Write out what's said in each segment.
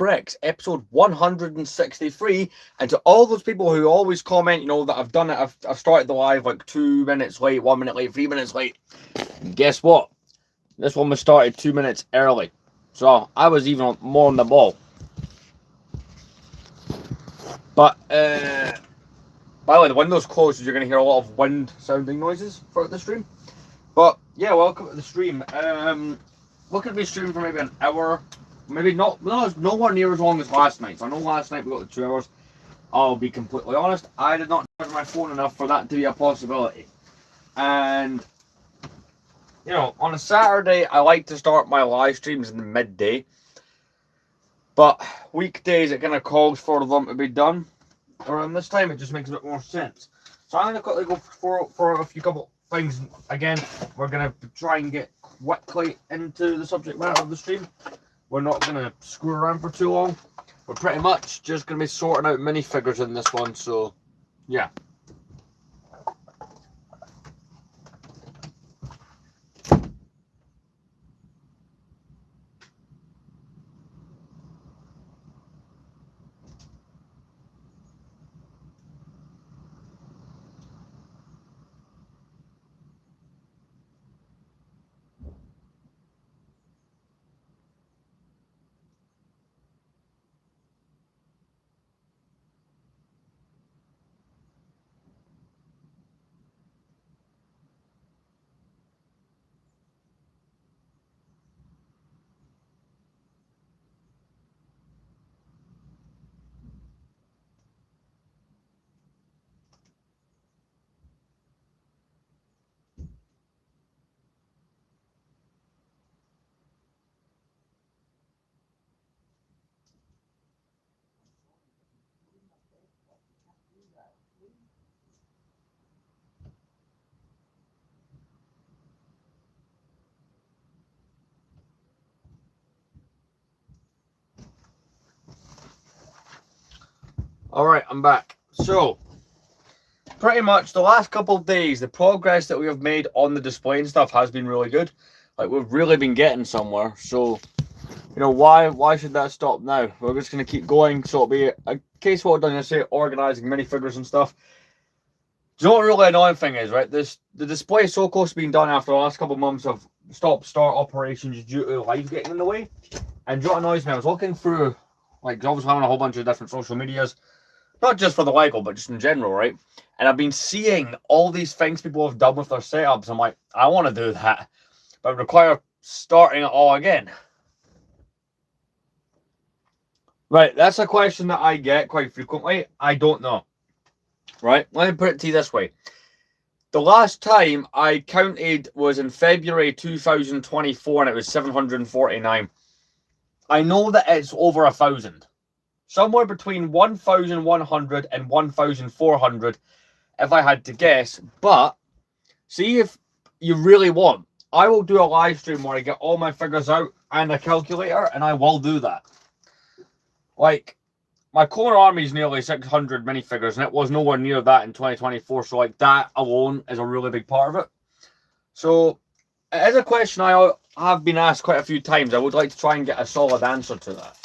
correct, episode 163. And to all those people who always comment, that I've done it, I've started the live like 2 minutes late, 1 minute late, 3 minutes late. Guess what? This one was started 2 minutes early. So I was even more on the ball. But, by the way, the window's closed, so you're going to hear a lot of wind sounding noises throughout the stream. But, yeah, welcome to the stream. Looking to be streaming for maybe an hour. Maybe not, nowhere near as long as last night. So I know last night we got the 2 hours. I'll be completely honest, I did not charge my phone enough for that to be a possibility. And, on a Saturday, I like to start my live streams in the midday. But weekdays, it kind of calls for them to be done around this time. It just makes a bit more sense. So I'm going to quickly go for a few couple things. Again, we're going to try and get quickly into the subject matter of the stream. We're not going to screw around for too long. We're pretty much just going to be sorting out minifigures in this one. So, yeah. Alright, I'm back. So, pretty much the last couple of days, the progress that we have made on the display and stuff has been really good. Like, we've really been getting somewhere. So, why should that stop now? We're just going to keep going. So, it'll be a case of what I've done yesterday, organising minifigures and stuff. Do you know what the really annoying thing is, right? The display is so close to being done after the last couple of months of stop-start operations due to live getting in the way. And do you know what annoys me? I was looking through, like, obviously having a whole bunch of different social medias. Not just for the Lego, but just in general, right? And I've been seeing all these things people have done with their setups. I'm like, I want to do that. But it would require starting it all again. Right, that's a question that I get quite frequently. I don't know. Right, let me put it to you this way. The last time I counted was in February 2024, and it was 749. I know that it's over 1,000. Somewhere between 1,100 and 1,400, if I had to guess. But, see if you really want. I will do a live stream where I get all my figures out and a calculator, and I will do that. Like, my core army is nearly 600 minifigures, and it was nowhere near that in 2024. So, like, that alone is a really big part of it. So, it is a question I have been asked quite a few times. I would like to try and get a solid answer to that.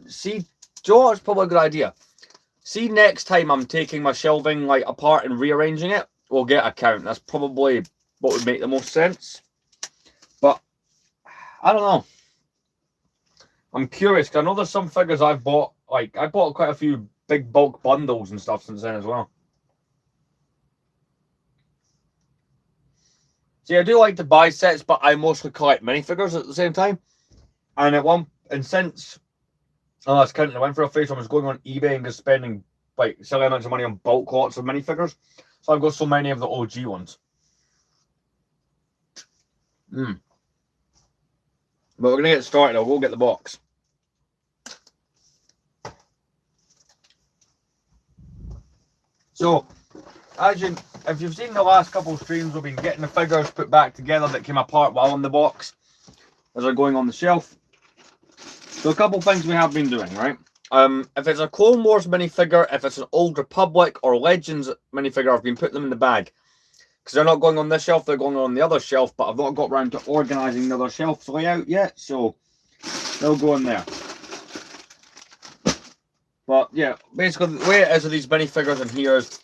See, Joe, it's probably a good idea. See, next time I'm taking my shelving like apart and rearranging it, we'll get a count. That's probably what would make the most sense. But I don't know. I'm curious because I know there's some figures I've bought. Like I bought quite a few big bulk bundles and stuff since then as well. See, I do like to buy sets, but I mostly collect minifigures at the same time. And since I was counting, I went for a phase. I was going on eBay and just spending like silly amounts of money on bulk lots of minifigures. So I've got so many of the OG ones. But we're gonna get started. I'll go get the box. So, if you've seen the last couple of streams, we've been getting the figures put back together that came apart while in the box as they're going on the shelf. So a couple of things we have been doing, right? If it's a Clone Wars minifigure, if it's an Old Republic or Legends minifigure, I've been putting them in the bag. Because they're not going on this shelf, they're going on the other shelf, but I've not got around to organising the other shelf layout yet, so they'll go in there. But yeah, basically the way it is with these minifigures in here is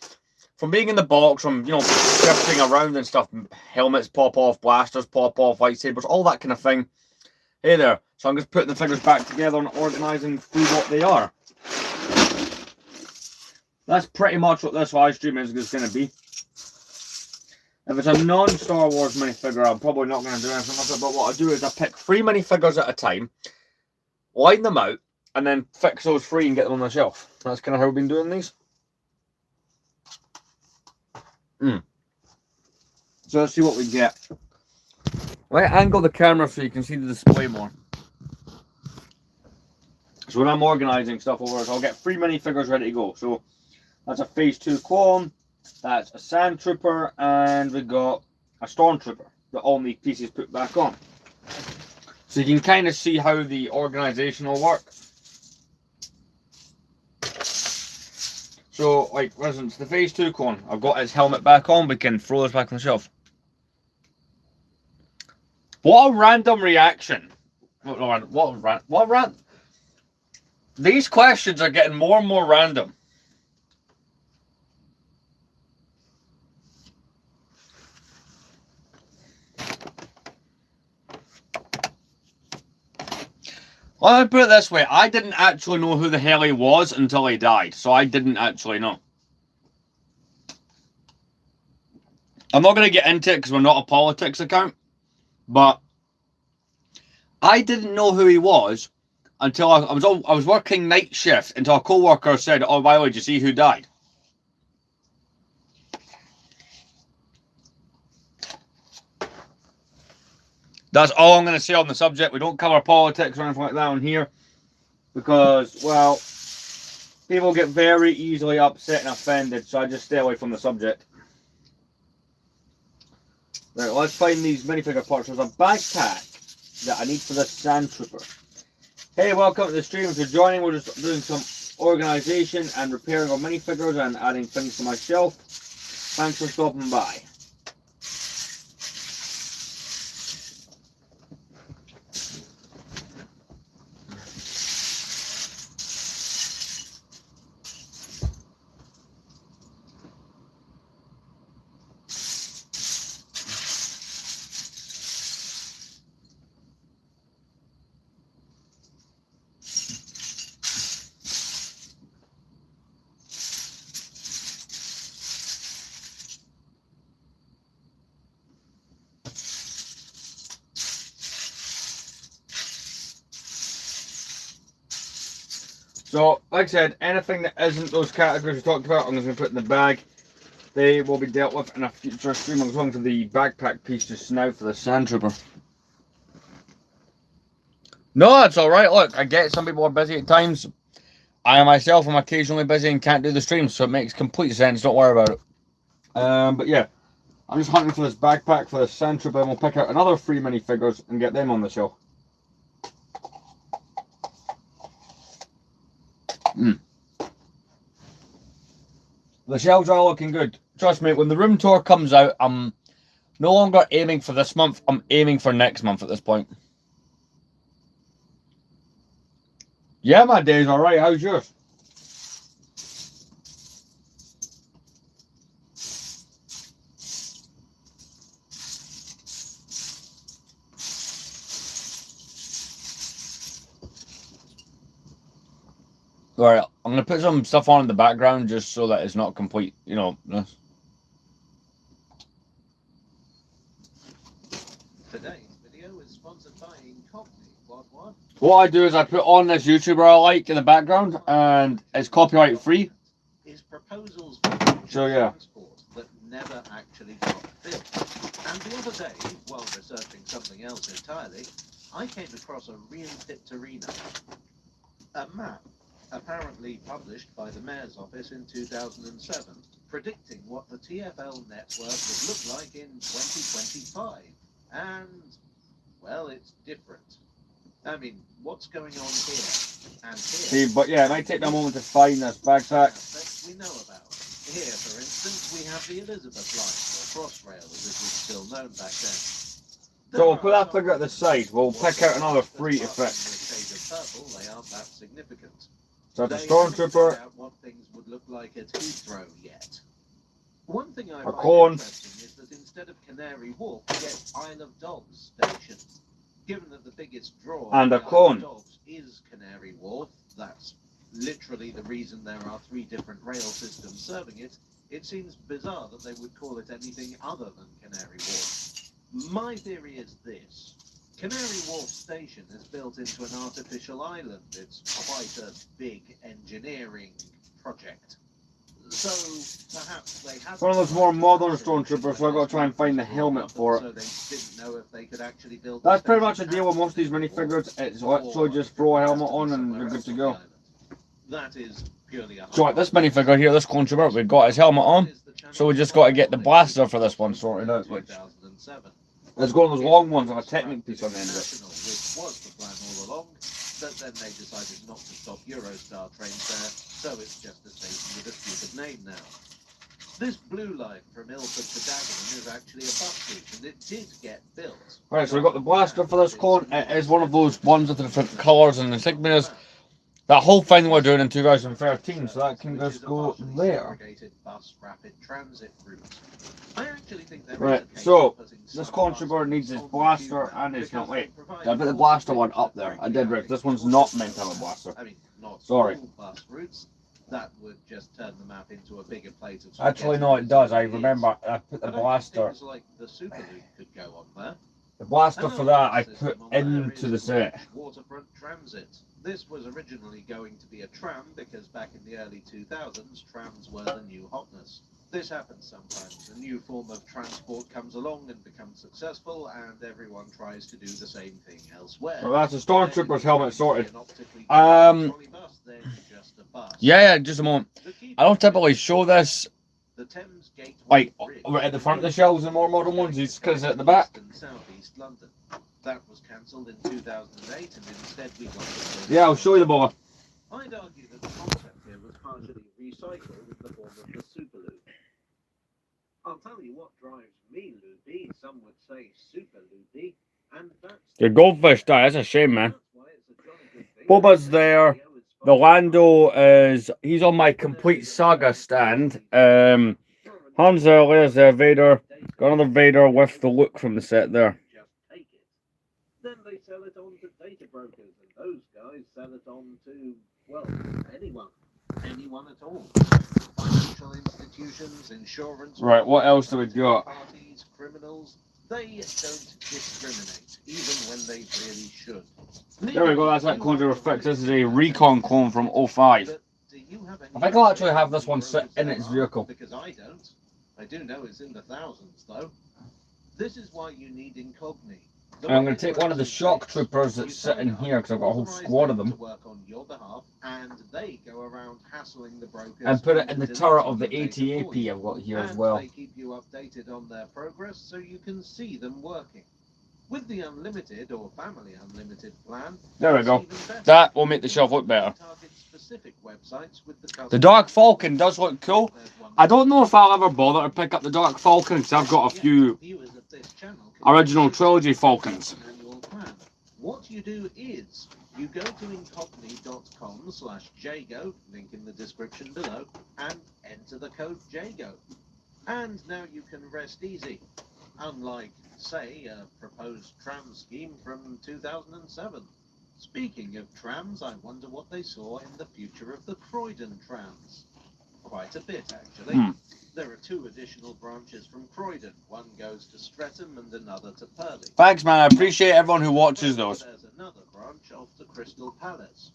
from being in the box, from shifting around and stuff, helmets pop off, blasters pop off, lightsabers, all that kind of thing. Hey there. So I'm just putting the figures back together and organising through what they are. That's pretty much what this live stream is going to be. If it's a non-Star Wars minifigure, I'm probably not going to do anything with it, but what I do is I pick 3 minifigures at a time, line them out, and then fix those 3 and get them on the shelf. That's kind of how we've been doing these. So let's see what we get. Right, angle the camera so you can see the display more. So when I'm organising stuff over, I'll get 3 minifigures ready to go. So that's a Phase 2 clone, that's a Sand Trooper, and we got a Stormtrooper that all need pieces put back on. So you can kind of see how the organisation will work. So, like, for instance, the Phase 2 clone, I've got his helmet back on, we can throw this back on the shelf. What a random reaction. What These questions are getting more and more random. Let me put it this way, I didn't actually know who the hell he was until he died, so I didn't actually know. I'm not going to get into it because we're not a politics account, but I didn't know who he was until I was working night shift until a co-worker said, "Oh, by the way, did you see who died?" That's all I'm going to say on the subject. We don't cover politics or anything like that on here because, well, people get very easily upset and offended, so I just stay away from the subject. Right, let's find these minifigure parts. There's a backpack that I need for this Sand Trooper. Hey, welcome to the stream. If you're joining, we're just doing some organisation and repairing our minifigures and adding things to my shelf. Thanks for stopping by. So, like I said, anything that isn't those categories we talked about, I'm just going to put in the bag. They will be dealt with in a future stream. I was looking for the backpack piece just now for the Sand Trooper. No, that's alright. Look, I get some people are busy at times. I myself am occasionally busy and can't do the streams, so it makes complete sense. Don't worry about it. But yeah, I'm just hunting for this backpack for the Sand Trooper, and we'll pick out another 3 minifigures and get them on the show. The shelves are all looking good. Trust me, when the room tour comes out, I'm no longer aiming for this month. I'm aiming for next month at this point. Yeah, my day's alright. How's yours? Alright, I'm going to put some stuff on in the background just so that it's not complete, you know. Today's video is sponsored by Incogni. What I do is I put on this YouTuber I like in the background, and it's copyright free. His proposals So yeah. that never actually got built. And the other day, while researching something else entirely, I came across a real Tipterino. A map, apparently published by the Mayor's Office in 2007, predicting what the TfL network would look like in 2025. And, well, it's different. I mean, what's going on here and here? See, but yeah, it might take me a moment to find this backpack. We know about. Here, for instance, we have the Elizabeth line, or Crossrail as it was still known back then. So we'll put that figure at the side. We'll pick out another 3 to fit. Shade of purple, they aren't that significant. So that's a They haven't figured stormtrooper. out what things would look like at Heathrow yet. One thing I A find corn. interesting is that instead of Canary Wharf, we get Isle of Dogs station. Given that the biggest draw And of a the Isle corn. of Dogs is Canary Wharf, that's literally the reason there are 3 different rail systems serving it. It seems bizarre that they would call it anything other than Canary Wharf. My theory is this. Canary Wharf Station is built into an artificial island. It's quite a big engineering project. So perhaps they have One of those more modern stormtroopers, so I've got to try and find the helmet for it. So they didn't know if they could actually build. That's pretty much the deal with most of these minifigures. It's literally just throw a helmet on and you're good to go. That is purely a So like this minifigure here, this clone trooper, we've got his helmet on. So we just got to get the blaster for this one sorted out, which is one of those long ones with a Technic piece on the end of it. Which was the plan all along, but then they decided not to stop Eurostar trains there, so it's just a station with a stupid name now. This blue line from Ilford to Dagenham is actually a bus route, and it did get built. Right, so we've got the blaster for this clone. It is one of those ones with the different colours and insignias. That whole thing we're doing in 2013, so that can just go there. Bus rapid transit route. I actually think there Right, is a case so for putting this some clone buses trooper needs his on the blaster queue and his because helmet. Wait, they provide did I put the all blaster the one routes up that there? I bring did, traffic Rick. This one's to not the meant to have a bus. blaster. I mean, not Sorry. all bus routes. That would just turn the map into a bigger plate of Actually, spaghetti no, it does. I than it is. remember I put the But I think blaster. things like the Superloop could go on there. The blaster for Another that I system put on there into is the set. Greenwich Waterfront Transit. This was originally going to be a tram because back in the early 2000s, trams were the new hotness. This happens sometimes. A new form of transport comes along and becomes successful, and everyone tries to do the same thing elsewhere. So that's a stormtrooper's helmet sorted. Yeah, Yeah, just a moment. I don't typically show this the Thames Gateway like Bridge right at the front of the shelves in more modern ones, it's because it's at the back. in southeast London. That was cancelled in 2008, and instead we got the Yeah, I'll show you the ball. I'd argue that the concept here was partially recycled in the form of the Superloop. I'll tell you what drives me loopy, some would say super loopy, and that's The goldfish die, that's a shame, man. that's why it's a jolly good thing. Boba's there. The Lando is, he's on my complete saga stand. Han Solo, there's Vader. Got another Vader with the look from the set there. Just take it. Then they sell it on to data brokers, and those guys sell it on to, well, anyone. Anyone at all. Financial institutions, insurance. Right, what else do we got? Parties, criminals. They don't discriminate, even when they really should. There we go, that's that clone to fix. This is a Recon clone from 05. But do you have any I think I'll actually have this one sit in its vehicle. Because I don't. I do know it's in the thousands, though. This is why you need Incogni. I'm going to take one of the shock troopers that's sitting here because I've got a whole squad of them. To work on your behalf, and they go around hassling the brokers And put it in the deleting turret of the your data for you. ATAP I've got here as And well. they keep you updated on their progress so you can see them working. With the unlimited or family unlimited plan, There we it's go. even better. That will make the shelf look better. Target specific websites with the The Dark Falcon does look cool. There's one I don't know if I'll ever bother to pick up the Dark Falcon because I've got a few viewers of this channel can original see trilogy Falcons. an annual plan. What you do is you go to incogni.com/jago, link in the description below, and enter the code JAGO. And now you can rest easy. Unlike, say, a proposed tram scheme from 2007. Speaking of trams, I wonder what they saw in the future of the Croydon trams. Quite a bit, actually. There are 2 additional branches from Croydon. One goes to Streatham and another to Purley. Thanks, man. I appreciate everyone who watches those. There's another branch off to Crystal Palace.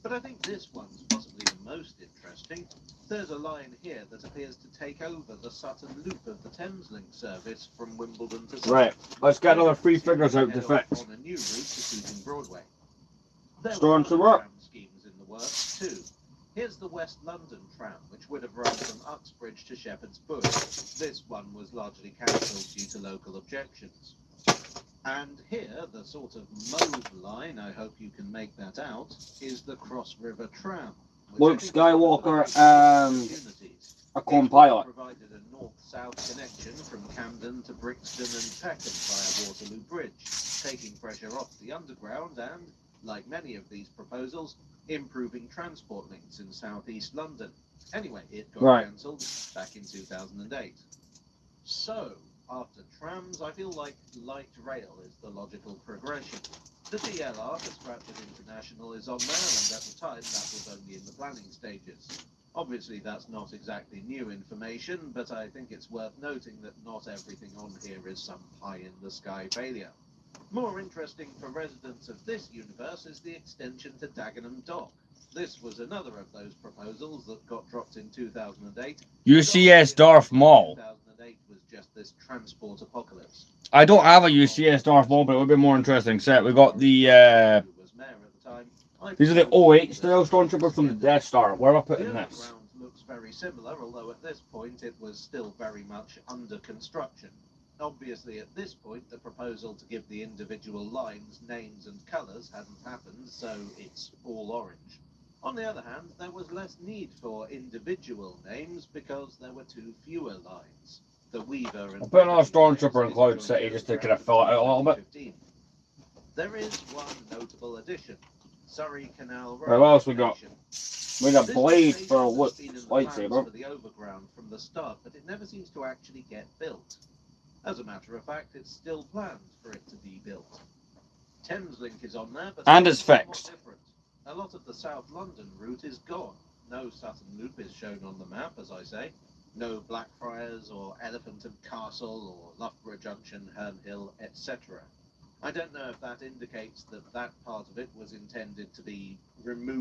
But I think this one's possibly the most interesting. There's a line here that appears to take over the Sutton Loop of the Thameslink service from Wimbledon to Sutton. Right, let's get another 3 figures out to Head off fix. on a new route to Tooting Broadway. There Stormtrooper. were other tram schemes in the works too. Here's the West London tram, which would have run from Uxbridge to Shepherd's Bush. This one was largely cancelled due to local objections. And here, the sort of mauve line, I hope you can make that out, is the Cross River tram. which Luke I think Skywalker is one of the a opportunities. clone It would have pilot. provided a north-south connection from Camden to Brixton and Peckham via Waterloo Bridge, taking pressure off the underground and, like many of these proposals, improving transport links in southeast London. Anyway, it got Right. cancelled back in 2008. So, after trams, I feel like light rail is the logical progression. The DLR for Stratford International is on there, and at the time that was only in the planning stages. Obviously, that's not exactly new information, but I think it's worth noting that not everything on here is some pie-in-the-sky failure. More interesting for residents of this universe is the extension to Dagenham Dock. This was another of those proposals that got dropped in 2008. UCS Darth Maul. 2008 was just this transport apocalypse. I don't have a UCS Darth Maul, but it would be more interesting set. We got the Who was mayor at the time, these are the 08 style stormtroopers from the Death Star. Where am I putting the this? overground looks very similar, although at this point it was still very much under construction. Obviously, at this point, the proposal to give the individual lines names and colours hadn't happened, so it's all orange. On the other hand, there was less need for individual names because there were too fewer lines. The Weaver and I'll put another stormtrooper in Cloud City just to kind of fill it out a little bit. There is one notable addition. Surrey Canal Road. Right, what else we got? Station. We got This blade station for a has been in the plans lightsaber. for the overground from the start, but it never seems to actually get built. As a matter of fact, it's still planned for it to be built. Thameslink is on there, but And it's somewhat fixed. different. A lot of the South London route is gone. No Sutton Loop is shown on the map, as I say. No Blackfriars or Elephant and Castle or Loughborough Junction, Herne Hill, etc. I don't know if that indicates that that part of it was intended to be removed